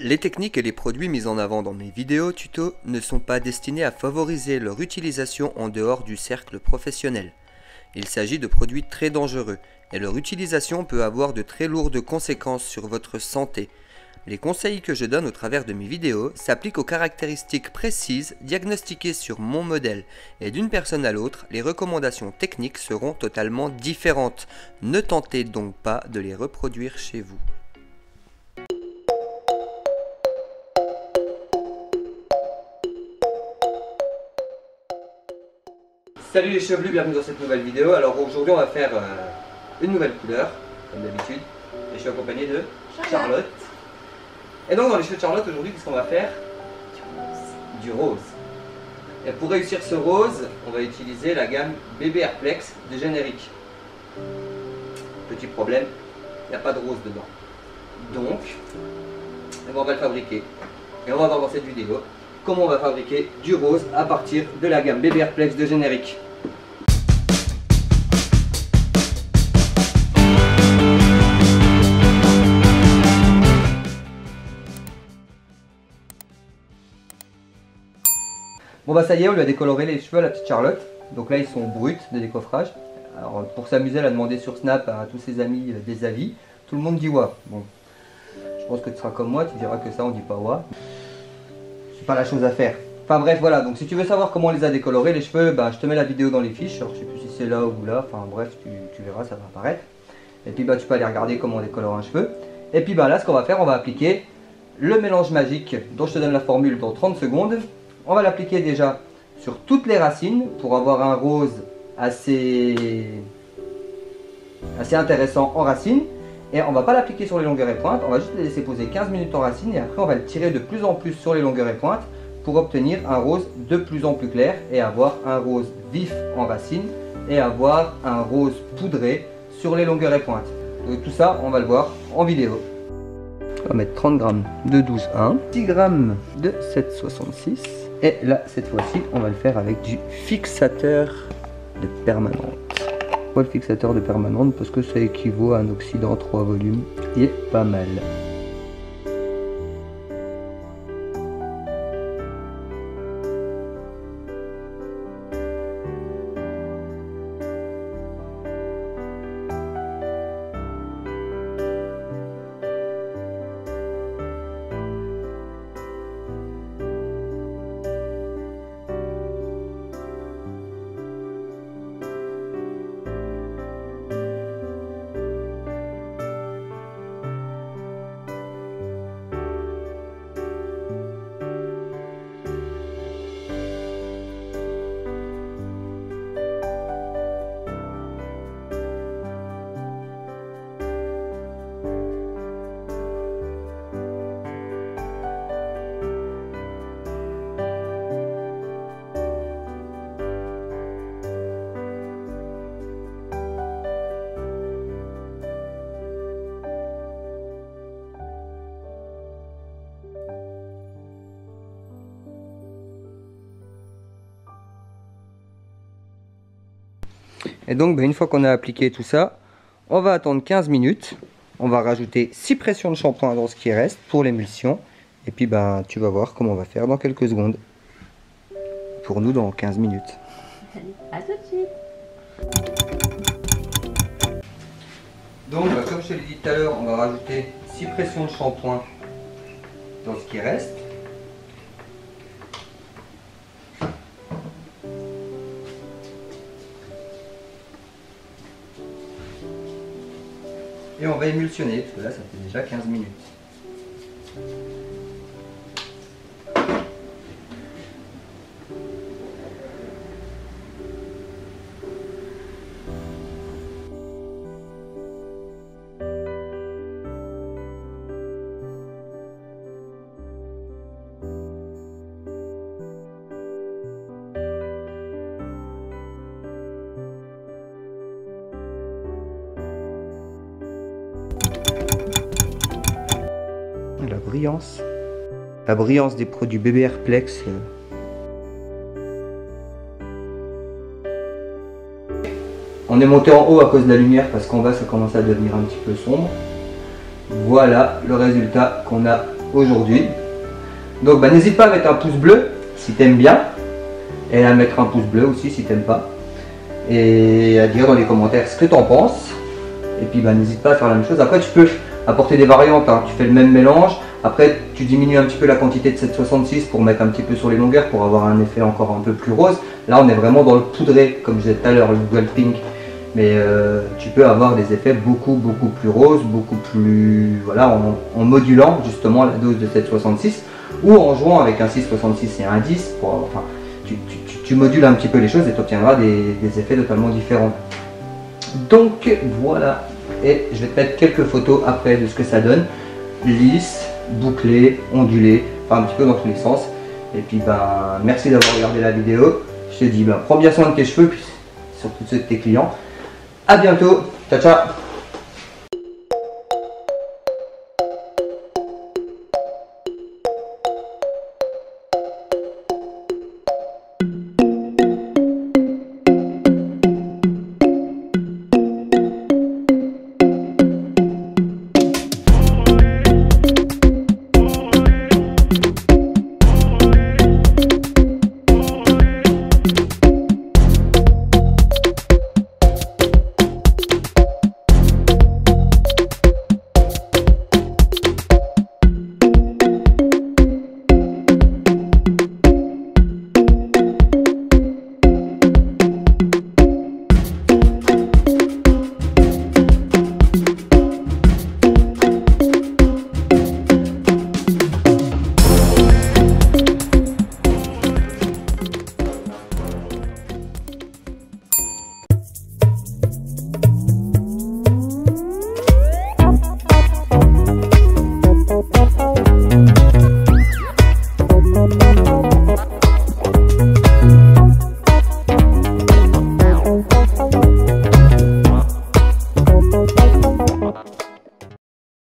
Les techniques et les produits mis en avant dans mes vidéos tutos ne sont pas destinés à favoriser leur utilisation en dehors du cercle professionnel. Il s'agit de produits très dangereux et leur utilisation peut avoir de très lourdes conséquences sur votre santé. Les conseils que je donne au travers de mes vidéos s'appliquent aux caractéristiques précises diagnostiquées sur mon modèle et d'une personne à l'autre, les recommandations techniques seront totalement différentes. Ne tentez donc pas de les reproduire chez vous. Salut les chevelus, bienvenue dans cette nouvelle vidéo. Alors aujourd'hui on va faire une nouvelle couleur, comme d'habitude. Et je suis accompagné de Charlotte. Et donc dans les cheveux de Charlotte aujourd'hui, qu'est-ce qu'on va faire? Du rose. Et pour réussir ce rose, on va utiliser la gamme Bébé Airplex de Générique. Petit problème, il n'y a pas de rose dedans. Donc, on va le fabriquer. Et on va voir dans cette vidéo comment on va fabriquer du rose à partir de la gamme Bébé Airplex de Générique. Bon bah ça y est, on lui a décoloré les cheveux à la petite Charlotte. Donc là ils sont bruts de décoffrage. Alors pour s'amuser, elle a demandé sur Snap à tous ses amis des avis. Tout le monde dit ouais. Bon, je pense que tu seras comme moi, tu diras que ça on dit pas ouais. C'est pas la chose à faire. Enfin bref voilà, donc si tu veux savoir comment on les a décolorés les cheveux, bah, je te mets la vidéo dans les fiches. Alors je sais plus si c'est là ou là, enfin bref tu verras, ça va apparaître. Et puis bah tu peux aller regarder comment on décolore un cheveu. Et puis bah là ce qu'on va faire, on va appliquer le mélange magique dont je te donne la formule dans 30 secondes. On va l'appliquer déjà sur toutes les racines pour avoir un rose assez intéressant en racines. Et on ne va pas l'appliquer sur les longueurs et pointes, on va juste les laisser poser 15 minutes en racines et après on va le tirer de plus en plus sur les longueurs et pointes pour obtenir un rose de plus en plus clair et avoir un rose vif en racines et avoir un rose poudré sur les longueurs et pointes. Donc tout ça on va le voir en vidéo. On va mettre 30 g de 12,1, 10 g de 7,66 et là cette fois-ci on va le faire avec du fixateur de permanente. Pourquoi le fixateur de permanente? Parce que ça équivaut à un oxydant 3 volumes qui est pas mal. Et donc une fois qu'on a appliqué tout ça, on va attendre 15 minutes. On va rajouter 6 pressions de shampoing dans ce qui reste pour l'émulsion. Et puis tu vas voir comment on va faire dans quelques secondes. Pour nous dans 15 minutes. À tout de suite. Donc comme je te l'ai dit tout à l'heure, on va rajouter 6 pressions de shampoing dans ce qui reste. Et on va émulsionner, parce que là ça fait déjà 15 minutes. La brillance des produits Bébé Airplex. On est monté en haut à cause de la lumière parce qu'en bas ça commence à devenir un petit peu sombre. Voilà le résultat qu'on a aujourd'hui. Donc n'hésite pas à mettre un pouce bleu si t'aimes bien, et à mettre un pouce bleu aussi si t'aimes pas, et à dire dans les commentaires ce que t'en penses. Et puis n'hésite pas à faire la même chose. Après tu peux apporter des variantes, hein. Tu fais le même mélange, après tu diminues un petit peu la quantité de 766 pour mettre un petit peu sur les longueurs pour avoir un effet encore un peu plus rose. Là on est vraiment dans le poudré comme je disais tout à l'heure, le Gold Pink. Mais tu peux avoir des effets beaucoup plus roses, beaucoup plus, voilà, en modulant justement la dose de 766 ou en jouant avec un 666 et un 10 pour, enfin, tu modules un petit peu les choses et tu obtiendras des effets totalement différents. Donc voilà, et je vais te mettre quelques photos après de ce que ça donne, lisse, bouclé, ondulé, enfin un petit peu dans tous les sens. Et puis merci d'avoir regardé la vidéo. Je te dis prends bien soin de tes cheveux, puis surtout ceux de tes clients. A bientôt, ciao ciao.